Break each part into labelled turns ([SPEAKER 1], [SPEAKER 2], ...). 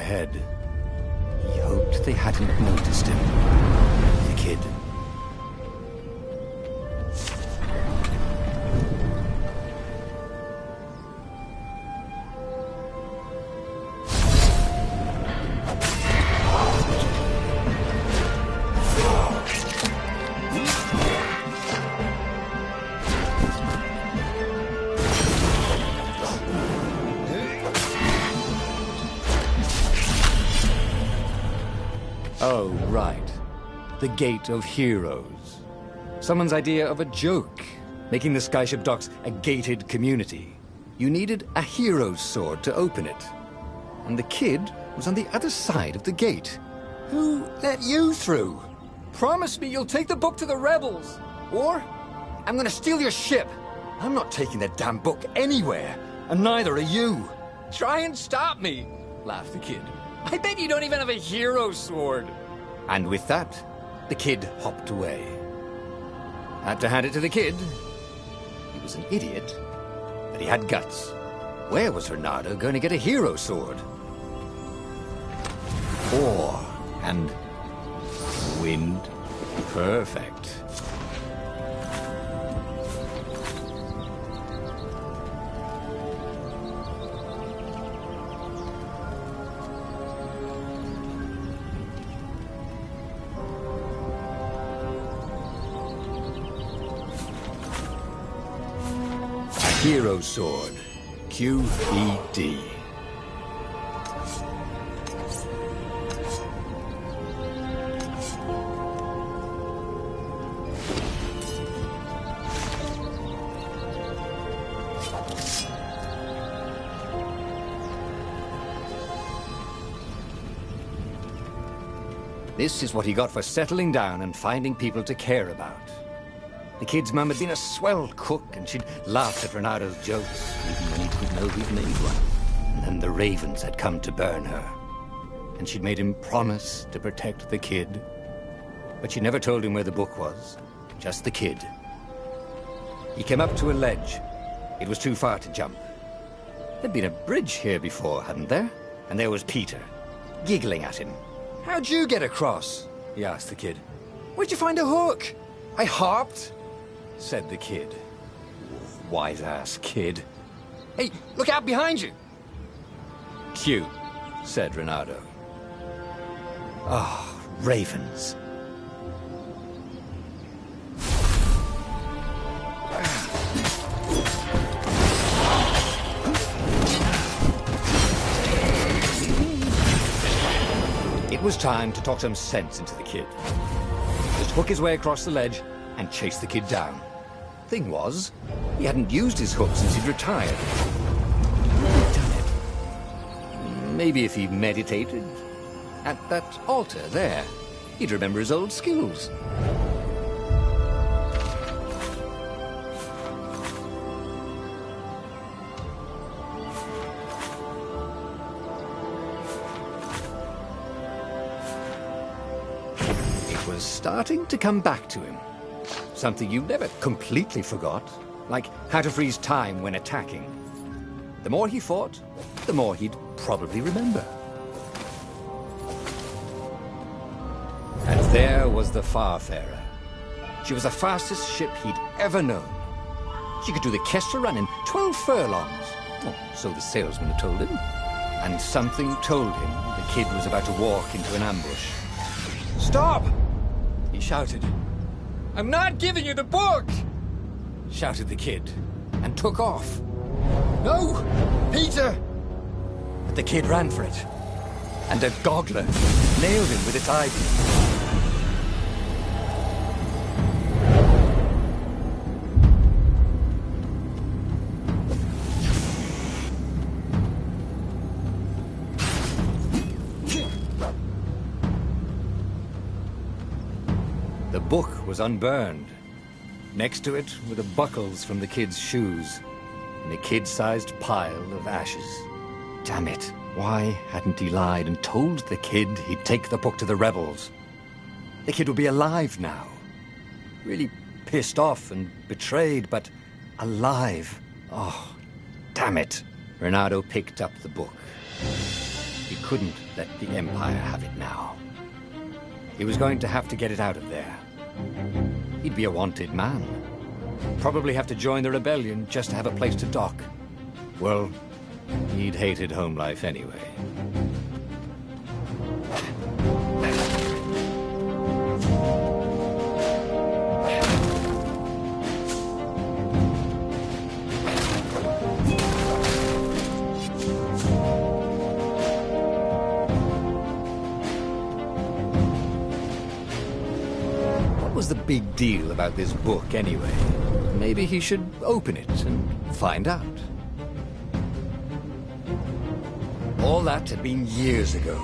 [SPEAKER 1] ahead. He hoped they hadn't noticed him. The kid. Oh, right. The Gate of Heroes. Someone's idea of a joke, making the skyship docks a gated community. You needed a hero's sword to open it. And the kid was on the other side of the gate. Who let you through? Promise me you'll take the book to the rebels, or I'm gonna steal your ship. I'm not taking that damn book anywhere, and neither are you. Try and stop me, laughed the kid. I bet you don't even have a hero sword. And with that, the kid hopped away. Had to hand it to the kid. He was an idiot, but he had guts. Where was Renato going to get a hero sword? Ore and wind. Perfect. Hero Sword, QED. This is what he got for settling down and finding people to care about. The kid's mum had been a swell cook, and she'd laughed at Renato's jokes, even when he didn't know he'd made one. And then the ravens had come to burn her. And she'd made him promise to protect the kid. But she never told him where the book was, just the kid. He came up to a ledge. It was too far to jump. There'd been a bridge here before, hadn't there? And there was Peter, giggling at him. How'd you get across? He asked the kid. Where'd you find a hook? I hopped, said the kid. Wise-ass kid. Hey, look out behind you! Cute, said Renato. Oh, ravens. It was time to talk some sense into the kid. Just hook his way across the ledge and chase the kid down. Thing was, he hadn't used his hook since he'd retired. He'd done it. Maybe if he meditated at that altar there, he'd remember his old skills. Was starting to come back to him. Something you never completely forgot, like how to freeze time when attacking. The more he fought, the more he'd probably remember. And there was the Farfarer. She was the fastest ship he'd ever known. She could do the Kessel run in 12 furlongs. Oh, so the salesman had told him. And something told him the kid was about to walk into an ambush. Stop! He shouted. I'm not giving you the book! Shouted the kid, and took off. No! Peter! But the kid ran for it, and a goggler nailed him with its ivy. The book was unburned. Next to it were the buckles from the kid's shoes, in a kid-sized pile of ashes. Damn it, why hadn't he lied and told the kid he'd take the book to the rebels? The kid would be alive now. Really pissed off and betrayed, but alive. Oh, damn it. Renato picked up the book. He couldn't let the Empire have it now. He was going to have to get it out of there. He'd be a wanted man. Probably have to join the rebellion just to have a place to dock. Well, he'd hated home life anyway. What was the big deal about this book anyway? Maybe he should open it and find out. All that had been years ago.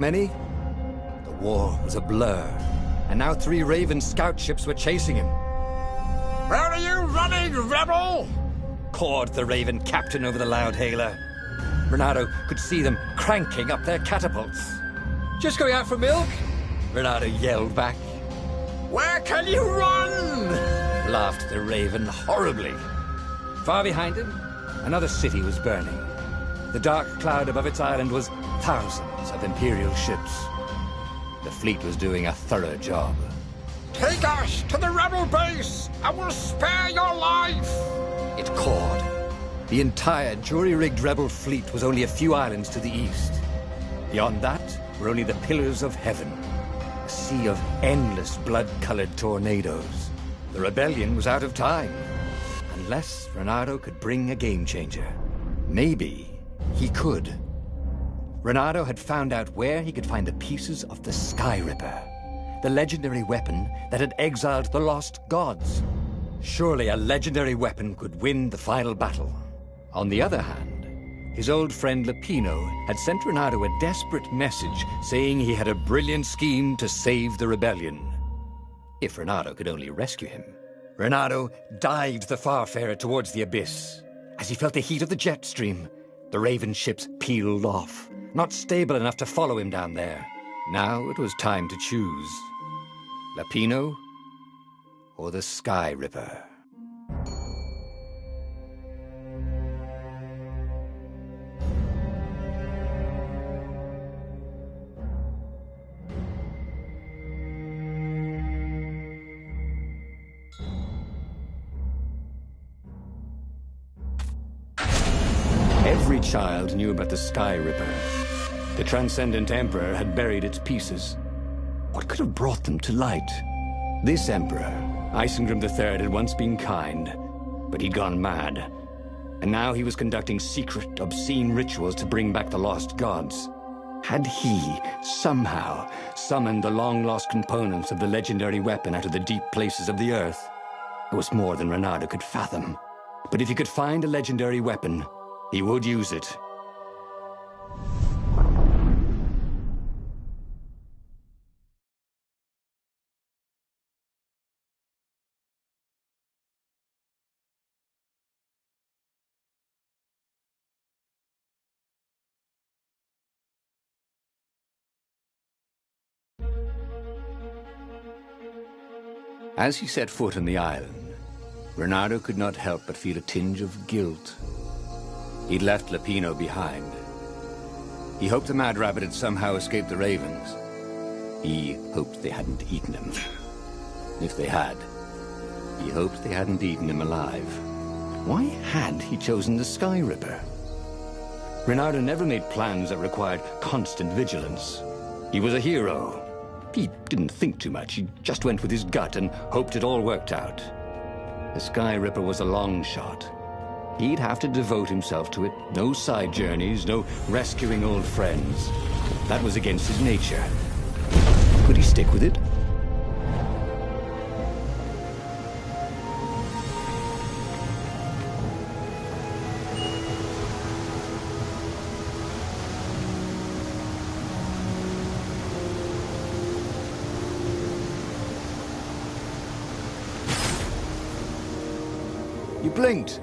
[SPEAKER 1] Many? The war was a blur, and now 3 Raven scout ships were chasing him.
[SPEAKER 2] Where are you running, rebel?
[SPEAKER 1] Cawed the Raven captain over the loudhailer. Renato could see them cranking up their catapults. Just going out for milk? Renato yelled back.
[SPEAKER 2] Where can you run?
[SPEAKER 1] Laughed the Raven horribly. Far behind him, another city was burning. The dark cloud above its island was thousands of Imperial ships. The fleet was doing a thorough job.
[SPEAKER 2] Take us to the rebel base, and we'll spare your life!
[SPEAKER 1] It cawed. The entire jury-rigged rebel fleet was only a few islands to the east. Beyond that were only the pillars of heaven, a sea of endless blood-colored tornadoes. The rebellion was out of time, unless Renato could bring a game-changer. Maybe he could. Renato had found out where he could find the pieces of the Sky Ripper, the legendary weapon that had exiled the lost gods. Surely a legendary weapon could win the final battle. On the other hand, his old friend Lapino had sent Renato a desperate message saying he had a brilliant scheme to save the rebellion. If Renato could only rescue him. Renato dived the Farfarer towards the abyss. As he felt the heat of the jet stream, the Raven ships peeled off, not stable enough to follow him down there. Now it was time to choose. Lapino or the Sky Ripper? Every child knew about the Sky Ripper. The Transcendent Emperor had buried its pieces. What could have brought them to light? This Emperor, Isengrim III, had once been kind, but he'd gone mad. And now he was conducting secret, obscene rituals to bring back the lost gods. Had he, somehow, summoned the long-lost components of the legendary weapon out of the deep places of the earth? It was more than Renato could fathom. But if he could find a legendary weapon, he would use it. As he set foot on the island, Renato could not help but feel a tinge of guilt. He'd left Lapino behind. He hoped the Mad Rabbit had somehow escaped the Ravens. He hoped they hadn't eaten him. If they had, he hoped they hadn't eaten him alive. Why had he chosen the Sky Ripper? Renato never made plans that required constant vigilance. He was a hero. He didn't think too much. He just went with his gut and hoped it all worked out. The Sky Ripper was a long shot. He'd have to devote himself to it. No side journeys, no rescuing old friends. That was against his nature. Could he stick with it? You blinked.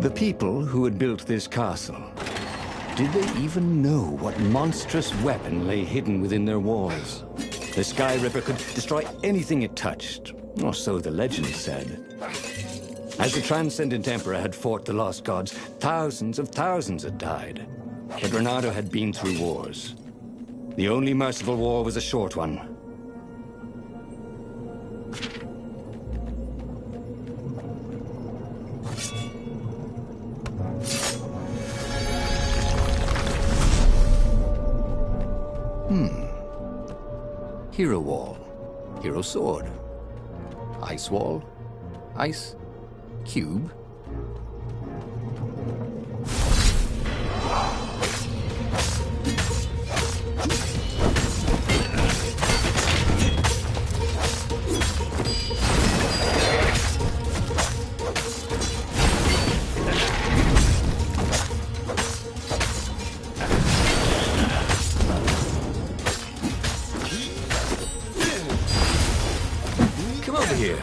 [SPEAKER 1] The people who had built this castle, did they even know what monstrous weapon lay hidden within their walls? The Sky Ripper could destroy anything it touched, or so the legend said. As the Transcendent Emperor had fought the Lost Gods, thousands of thousands had died. But Renato had been through wars. The only merciful war was a short one. Hero Wall, Hero Sword, Ice Wall, Ice Cube. Come over here.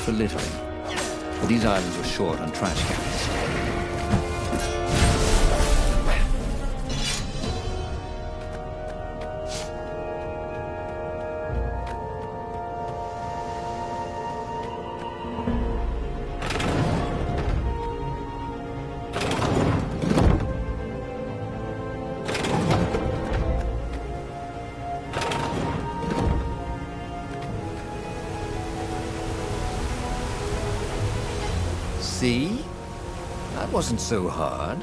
[SPEAKER 1] For littering, but these islands were short on trash cans. See? That wasn't so hard.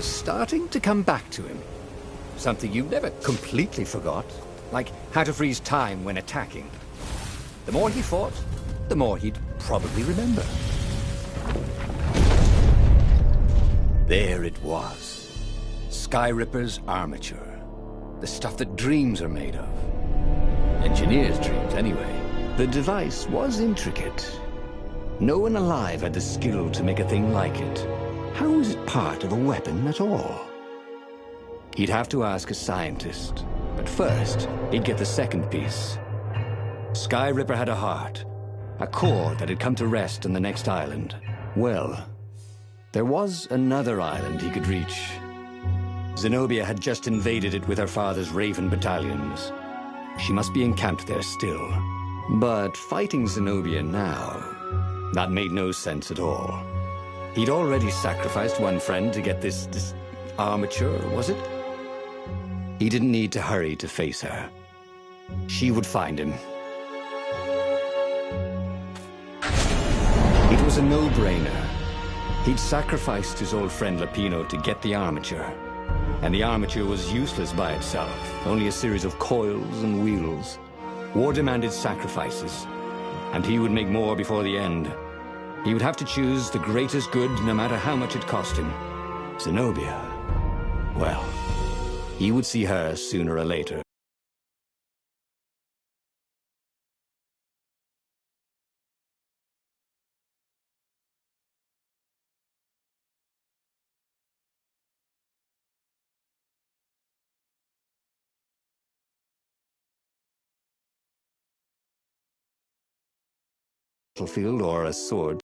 [SPEAKER 1] Starting to come back to him. Something you never completely forgot, like how to freeze time when attacking. The more he fought, the more he'd probably remember. There it was. Sky Ripper's armature. The stuff that dreams are made of. Engineers' dreams, anyway. The device was intricate. No one alive had the skill to make a thing like it. How was it part of a weapon at all? He'd have to ask a scientist, but first, he'd get the second piece. Sky Ripper had a heart, a core that had come to rest on the next island. Well, there was another island he could reach. Zenobia had just invaded it with her father's Raven battalions. She must be encamped there still. But fighting Zenobia now, that made no sense at all. He'd already sacrificed one friend to get this armature, was it? He didn't need to hurry to face her. She would find him. It was a no-brainer. He'd sacrificed his old friend Lapino to get the armature. And the armature was useless by itself, only a series of coils and wheels. War demanded sacrifices, and he would make more before the end. He would have to choose the greatest good, no matter how much it cost him. Zenobia. Well, he would see her sooner or later. Battlefield or a sword.